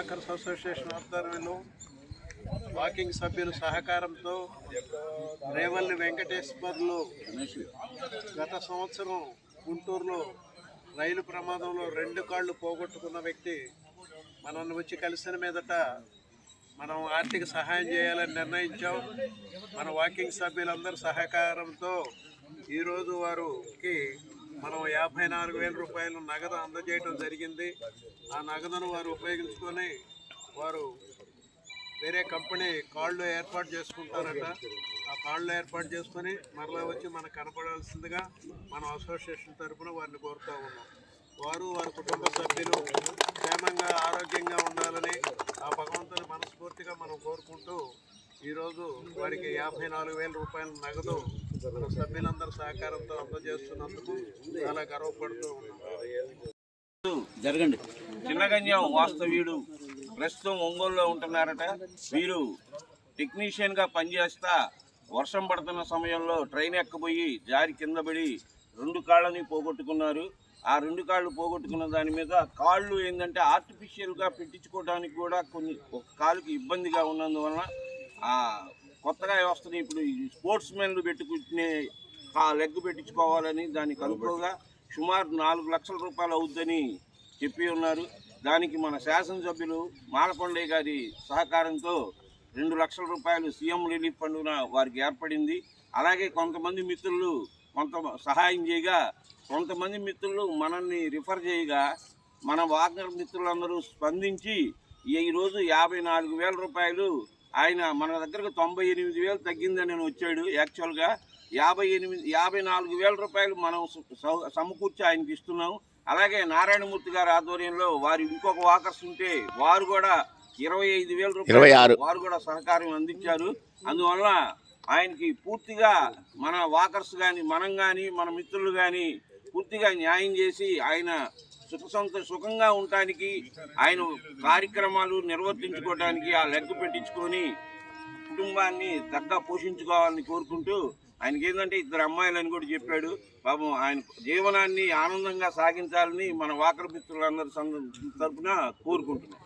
Walkers association ఆధ్వర్యంలో walking సభ్యుల సహకారంతో రేవల్లి వెంకటేశ్వర్లు గత సంవత్సరం గుంటూరులో రైలు ప్రమాదంలో 2 కాళ్ళు పోగొట్టుకున్న వ్యక్తి మనల్ని వచ్చి కలిసిన మీదట మనం ఆర్థిక సహాయం చేయాలని నిర్ణయించాం. మన వాకింగ్ సభ్యులందరి సహకారంతో ఈరోజు వారికి మనం 54,000 రూపాయలు నగదు అందజేయడం జరిగింది. ఆ నగదును వారు ఉపయోగించుకొని వారు వేరే కంపెనీ కాళ్ళు ఏర్పాటు చేసుకుంటారట. ఆ కాళ్ళు ఏర్పాటు చేసుకొని మరలా వచ్చి మనకు కనపడాల్సిందిగా మనం అసోసియేషన్ తరఫున వారిని కోరుతూ ఉన్నాం. వారు వారి కుటుంబ సభ్యులు క్షేమంగా ఆరోగ్యంగా ఉండాలని ఆ భగవంతుని మనస్ఫూర్తిగా మనం కోరుకుంటూ ఈరోజు వారికి 54,000 రూపాయల నగదు మన సభ్యులందరి సహకారంతో అందజేస్తున్నందుకు చాలా గర్వపడుతూ ఉన్నాం. జరగండి. చిన్నగంజం వాస్తవ్యుడు ప్రస్తుతం ఒంగోలులో ఉంటున్నారట. వీరు టెక్నీషియన్గా పనిచేస్తా వర్షం పడుతున్న సమయంలో ట్రైన్ ఎక్కబోయి జారి కింద పడి 2 కాళ్ళని పోగొట్టుకున్నారు. ఆ 2 కాళ్ళు పోగొట్టుకున్న దాని మీద కాళ్ళు ఏంటంటే ఆర్టిఫిషియల్గా పెట్టించుకోవడానికి కూడా ఒక కాలుకి ఇబ్బందిగా ఉన్నందువలన కొత్తగా వస్తున్నాయి. ఇప్పుడు స్పోర్ట్స్ మెన్లు పెట్టుకునే లెగ్ పెట్టించుకోవాలని దానికి అనుకోగా సుమారు 4 లక్షల రూపాయలు అవుద్దని చెప్పి ఉన్నారు. దానికి మన శాసనసభ్యులు మాలకొండయ్య గారి సహకారంతో 2 లక్షల రూపాయలు సీఎం రిలీఫ్ ఫండ్న వారికి ఏర్పడింది. అలాగే కొంతమంది మిత్రులు కొంత సహాయం చేయగా, కొంతమంది మిత్రులు మనల్ని రిఫర్ చేయగా మన వాకర్ మిత్రులందరూ స్పందించి ఈరోజు 54,000 రూపాయలు ఆయన మన దగ్గరకు 98,000 తగ్గిందని వచ్చాడు. యాక్చువల్గా 54,000 రూపాయలు మనం సమకూర్చి ఆయనకి ఇస్తున్నాం. అలాగే నారాయణమూర్తి గారి ఆధ్వర్యంలో వారి ఇంకొక వాకర్స్ ఉంటే వారు కూడా 25,000 రూపాయలు వారు కూడా సహకారం అందించారు. అందువల్ల ఆయనకి పూర్తిగా మన వాకర్స్ కానీ మనం కానీ మన మిత్రులు కానీ పూర్తిగా న్యాయం చేసి ఆయన సుఖంగా ఉండటానికి ఆయన కార్యక్రమాలు నిర్వర్తించుకోవడానికి ఆ లెగ్ పెట్టించుకొని కుటుంబాన్ని చక్కగా పోషించుకోవాలని కోరుకుంటూ ఆయనకి ఏంటంటే 2 అమ్మాయిలని కూడా చెప్పాడు. పాపం ఆయన జీవనాన్ని ఆనందంగా సాగించాలని మన వాకర్ మిత్రులందరి తరఫున కోరుకుంటున్నాం.